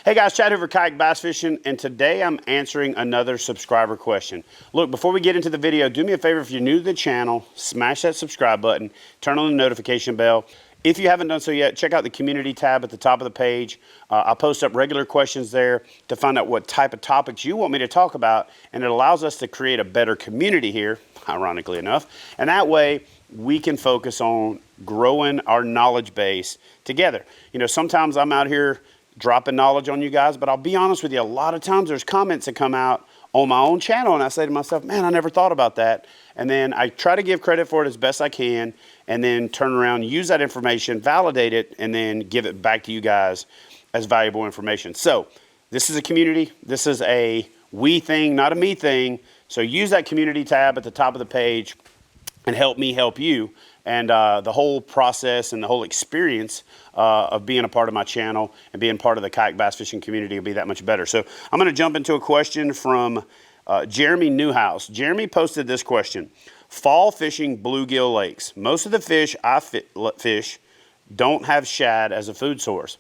Hey guys, Chad Hoover, Kayak Bass Fishing, and today I'm answering another subscriber question. Look, before we get into the video, do me a favor, if you're new to the channel, smash that subscribe button, turn on the notification bell. If you haven't done so yet, check out the community tab at the top of the page. I'll post up regular questions there to find out what type of topics you want me to talk about, and it allows us to create a better community here, ironically enough, and that way we can focus on growing our knowledge base together. You know, sometimes I'm out here dropping knowledge on you guys, but I'll be honest with you, a lot of times there's comments that come out on my own channel and I say to myself, man, I never thought about that. And then I try to give credit for it as best I can and then turn around, use that information, validate it, and then give it back to you guys as valuable information. So this is a community. This is a we thing, not a me thing. So use that community tab at the top of the page and help me help you. And the whole process and the whole experience of being a part of my channel and being part of the kayak bass fishing community will be that much better. So I'm going to jump into a question from Jeremy Newhouse. Jeremy posted this question: fall fishing bluegill lakes. Most of the fish I fish don't have shad as a food source.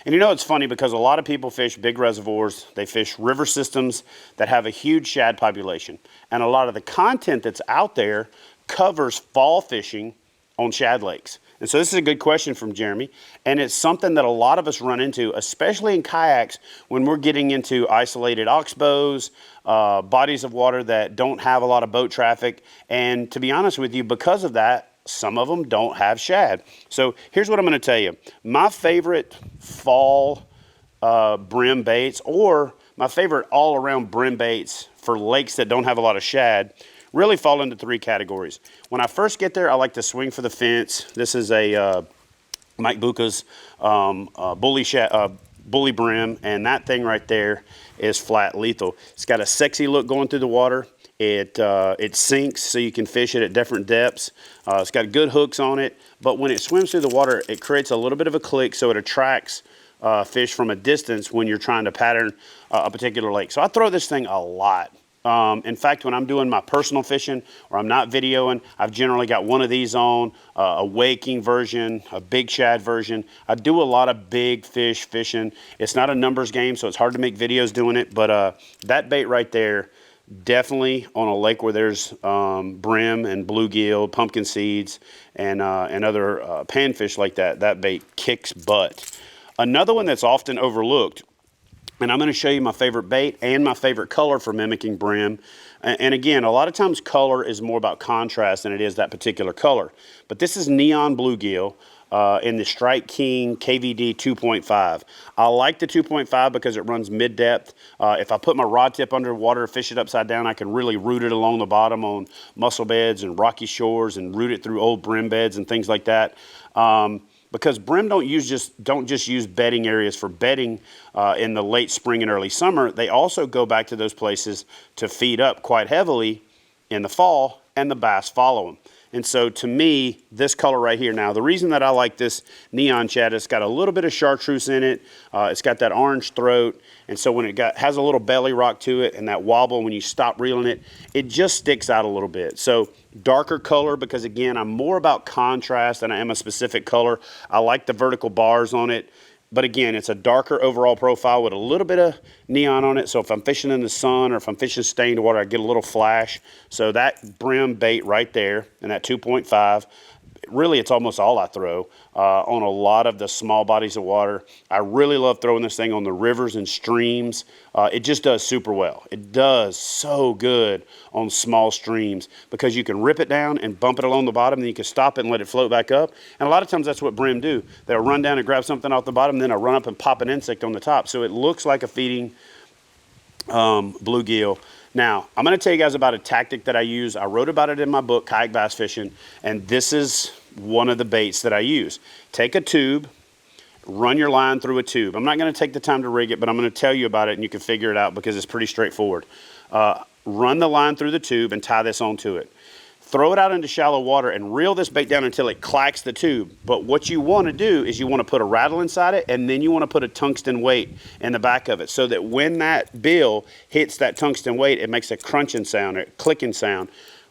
And you know, it's funny because a lot of people fish big reservoirs. They fish river systems that have a huge shad population. And a lot of the content that's out there covers fall fishing on shad lakes. And so this is a good question from Jeremy, and it's something that a lot of us run into, especially in kayaks when we're getting into isolated oxbows, bodies of water that don't have a lot of boat traffic. And to be honest with you, because of that, some of them don't have shad. So here's what I'm going to tell you. My favorite fall brim baits, or my favorite all-around brim baits for lakes that don't have a lot of shad, really fall into three categories. When I first get there, I like to swing for the fence. This is a Mike Buca's bully brim, and that thing right there is flat lethal. It's got a sexy look going through the water. It sinks so you can fish it at different depths. It's got good hooks on it, but when it swims through the water, it creates a little bit of a click, so it attracts fish from a distance when you're trying to pattern a particular lake. So I throw this thing a lot. In fact, when I'm doing my personal fishing or I'm not videoing, I've generally got one of these on, a waking version, a big shad version. I do a lot of big fish fishing. It's not a numbers game, so it's hard to make videos doing it, but that bait right there, definitely on a lake where there's brim and bluegill, pumpkin seeds, and other panfish like that, that bait kicks butt. Another one that's often overlooked, and I'm going to show you my favorite bait and my favorite color for mimicking brim. And again, a lot of times color is more about contrast than it is that particular color. But this is neon bluegill in the Strike King KVD 2.5. I like the 2.5 because it runs mid-depth. If I put my rod tip underwater, fish it upside down, I can really root it along the bottom on mussel beds and rocky shores and root it through old brim beds and things like that. Because brim don't just use bedding areas for bedding in the late spring and early summer. They also go back to those places to feed up quite heavily in the fall, and the bass follow them. And so to me, this color right here, now the reason that I like this neon shad, it's got a little bit of chartreuse in it. It's got that orange throat. And so when it has a little belly rock to it and that wobble when you stop reeling it, it just sticks out a little bit. So darker color, because again, I'm more about contrast than I am a specific color. I like the vertical bars on it. But again, it's a darker overall profile with a little bit of neon on it. So if I'm fishing in the sun or if I'm fishing stained water, I get a little flash. So that brim bait right there and that 2.5, really it's almost all I throw on a lot of the small bodies of water. I really love throwing this thing on the rivers and streams. It just does super well. It does so good on small streams because you can rip it down and bump it along the bottom, and then you can stop it and let it float back up. And a lot of times that's what brim do. They'll run down and grab something off the bottom, and then they'll run up and pop an insect on the top. So it looks like a feeding bluegill. Now, I'm going to tell you guys about a tactic that I use. I wrote about it in my book, Kayak Bass Fishing, and this is one of the baits that I use. Take a tube, run your line through a tube. I'm not going to take the time to rig it, but I'm going to tell you about it and you can figure it out because it's pretty straightforward. Run the line through the tube and tie this onto it. Throw it out into shallow water and reel this bait down until it clacks the tube. But what you want to do is you want to put a rattle inside it, and then you want to put a tungsten weight in the back of it so that when that bill hits that tungsten weight, it makes a crunching sound, a clicking sound.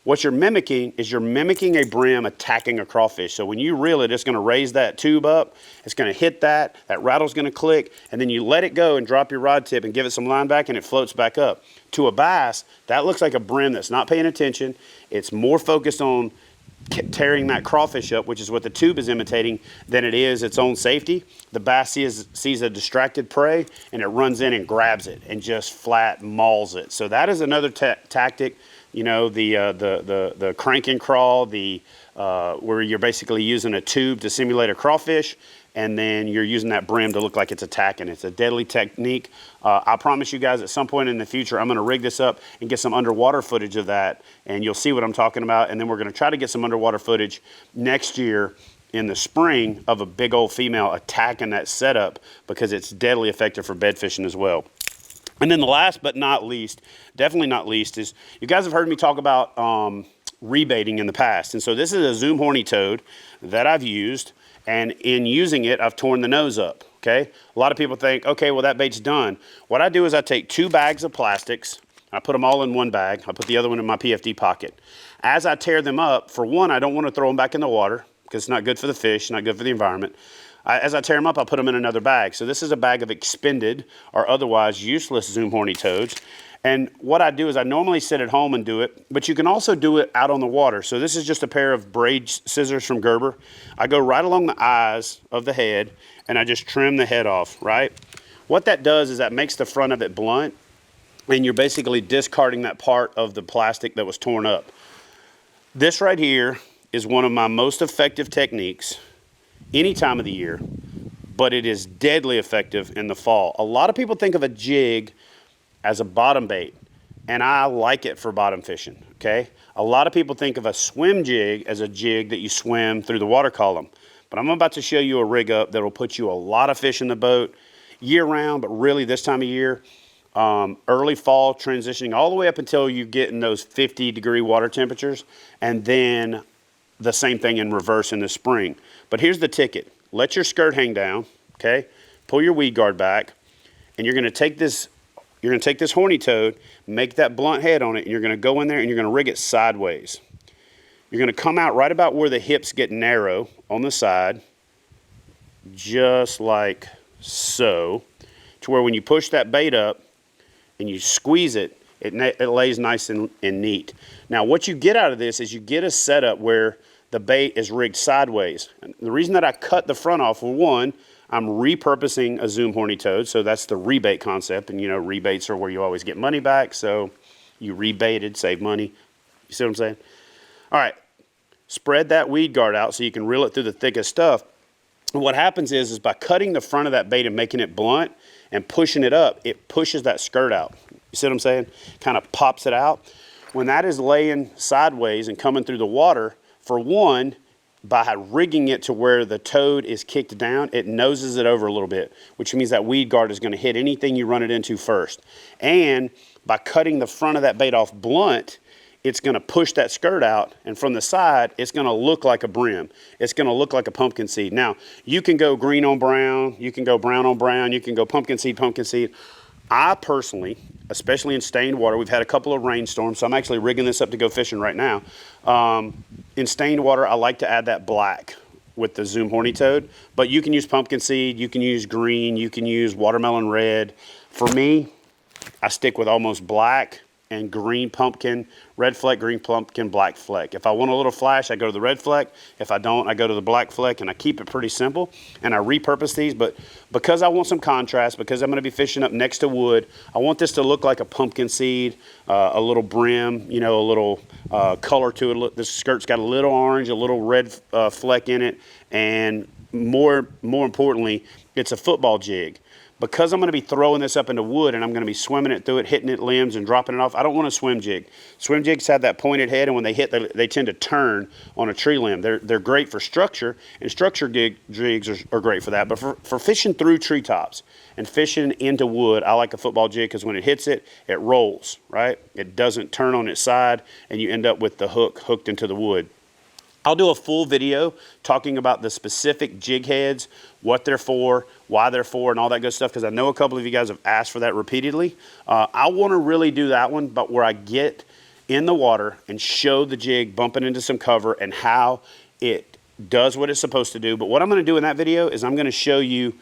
What you're mimicking is you're mimicking a brim attacking a crawfish. So when you reel it, it's going to raise that tube up. It's going to hit that rattle's going to click, and then you let it go and drop your rod tip and give it some line back, and it floats back up. To a bass, that looks like a brim that's not paying attention. It's more focused on tearing that crawfish up, which is what the tube is imitating, than it is its own safety. The bass sees a distracted prey, and it runs in and grabs it and just flat mauls it. So that is another tactic. You know, the crank and crawl, where you're basically using a tube to simulate a crawfish, and then you're using that brim to look like it's attacking. It's a deadly technique. I promise you guys at some point in the future, I'm gonna rig this up and get some underwater footage of that, and you'll see what I'm talking about. And then we're gonna try to get some underwater footage next year in the spring of a big old female attacking that setup, because it's deadly effective for bed fishing as well. And then the last but not least, definitely not least, is you guys have heard me talk about rebaiting in the past. And so this is a Zoom horny toad that I've used, and in using it, I've torn the nose up, okay? A lot of people think, okay, well, that bait's done. What I do is I take 2 bags of plastics, I put them all in one bag, I put the other one in my PFD pocket. As I tear them up, for one, I don't want to throw them back in the water, because it's not good for the fish, not good for the environment. As I tear them up, I put them in another bag. So this is a bag of expended or otherwise useless Zoom horny toads. And what I do is I normally sit at home and do it, but you can also do it out on the water. So this is just a pair of braid scissors from Gerber. I go right along the eyes of the head, and I just trim the head off, right? What that does is that makes the front of it blunt, and you're basically discarding that part of the plastic that was torn up. This right here is one of my most effective techniques any time of the year, but it is deadly effective in the fall. A lot of people think of a jig as a bottom bait, and I like it for bottom fishing, okay? A lot of people think of a swim jig as a jig that you swim through the water column, but I'm about to show you a rig up that will put you a lot of fish in the boat year round, but really this time of year, early fall, transitioning all the way up until you get in those 50-degree water temperatures, and then the same thing in reverse in the spring. But here's the ticket. Let your skirt hang down, okay? Pull your weed guard back, and you're gonna take this horny toad, make that blunt head on it, and you're gonna go in there and you're gonna rig it sideways. You're gonna come out right about where the hips get narrow on the side, just like so, to where when you push that bait up and you squeeze it, it lays nice and neat. Now what you get out of this is you get a setup where the bait is rigged sideways. And the reason that I cut the front off, well, one, I'm repurposing a Zoom horny toad, so that's the rebait concept. And you know, rebates are where you always get money back, so you rebaited, save money. You see what I'm saying? All right, spread that weed guard out so you can reel it through the thickest stuff. And what happens is by cutting the front of that bait and making it blunt and pushing it up, it pushes that skirt out. You see what I'm saying? Kind of pops it out. When that is laying sideways and coming through the water, for one, by rigging it to where the toad is kicked down, it noses it over a little bit, which means that weed guard is going to hit anything you run it into first. And by cutting the front of that bait off blunt, it's going to push that skirt out, and from the side, it's going to look like a brim. It's going to look like a pumpkin seed. Now, you can go green on brown, you can go brown on brown, you can go pumpkin seed. I personally, especially in stained water, we've had a couple of rainstorms, so I'm actually rigging this up to go fishing right now. In stained water, I like to add that black with the Zoom horny toad, but you can use pumpkin seed, you can use green, you can use watermelon red. For me, I stick with almost black and green pumpkin, red fleck, green pumpkin, black fleck. If I want a little flash, I go to the red fleck. If I don't, I go to the black fleck, and I keep it pretty simple. And I repurpose these, but because I want some contrast, because I'm gonna be fishing up next to wood, I want this to look like a pumpkin seed, a little brim, you know, a little color to it. Look, this skirt's got a little orange, a little red fleck in it, and more importantly, it's a football jig. Because I'm going to be throwing this up into wood and I'm going to be swimming it through it, hitting it limbs and dropping it off, I don't want a swim jig. Swim jigs have that pointed head, and when they hit, they tend to turn on a tree limb. They're great for structure, and structure jigs are great for that. But for fishing through treetops and fishing into wood, I like a football jig because when it hits it, it rolls, right? It doesn't turn on its side, and you end up with the hook hooked into the wood. I'll do a full video talking about the specific jig heads, what they're for, why they're for, and all that good stuff, because I know a couple of you guys have asked for that repeatedly. I want to really do that one, but where I get in the water and show the jig bumping into some cover and how it does what it's supposed to do. But what I'm going to do in that video is I'm going to show you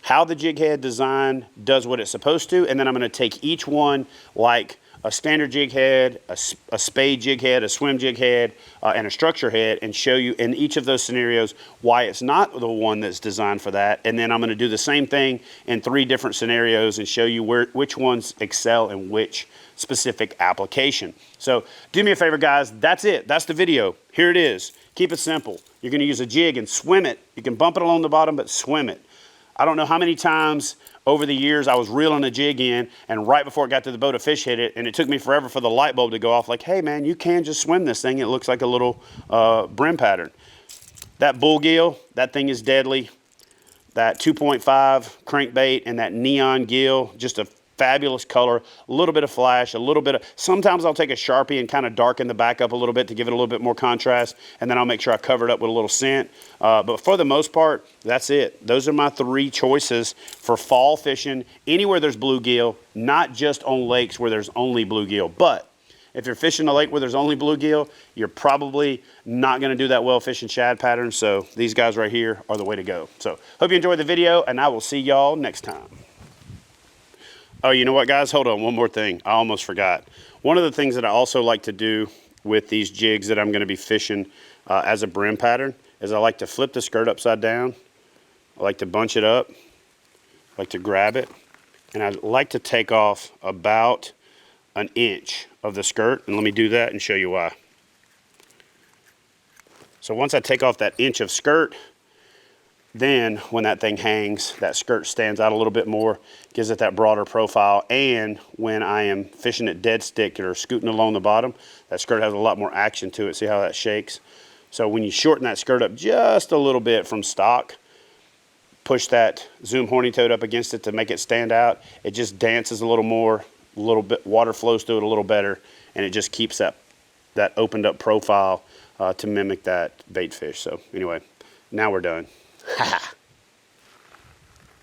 how the jig head design does what it's supposed to, and then I'm going to take each one like a standard jig head, a spade jig head, a swim jig head, and a structure head, and show you in each of those scenarios why it's not the one that's designed for that. And then I'm going to do the same thing in 3 different scenarios and show you which ones excel in which specific application. So do me a favor, guys. That's it. That's the video. Here it is. Keep it simple. You're going to use a jig and swim it. You can bump it along the bottom, but swim it. I don't know how many times over the years I was reeling a jig in, and right before it got to the boat, a fish hit it, and it took me forever for the light bulb to go off like, hey man, you can just swim this thing. It looks like a little brim pattern. That bullgill, that thing is deadly. That 2.5 crankbait and that neon gill, just a fabulous color, a little bit of flash, a little bit of, sometimes I'll take a Sharpie and kind of darken the back up a little bit to give it a little bit more contrast, and then I'll make sure I cover it up with a little scent. But for the most part, that's it. Those are my 3 choices for fall fishing, anywhere there's bluegill, not just on lakes where there's only bluegill. But if you're fishing a lake where there's only bluegill, you're probably not going to do that well fishing shad patterns. So these guys right here are the way to go. So hope you enjoyed the video, and I will see y'all next time. Oh, you know what, guys? Hold on, one more thing. I almost forgot. One of the things that I also like to do with these jigs that I'm going to be fishing as a brim pattern is I like to flip the skirt upside down. I like to bunch it up. I like to grab it. And I like to take off about an inch of the skirt. And let me do that and show you why. So once I take off that inch of skirt, then when that thing hangs, that skirt stands out a little bit more, gives it that broader profile. And when I am fishing it dead stick or scooting along the bottom, that skirt has a lot more action to it. See how that shakes? So when you shorten that skirt up just a little bit from stock, push that zoom horny toad up against it to make it stand out, it just dances a little more, a little bit, water flows through it a little better, and it just keeps that opened up profile to mimic that bait fish. So anyway, now we're done. Ha ha.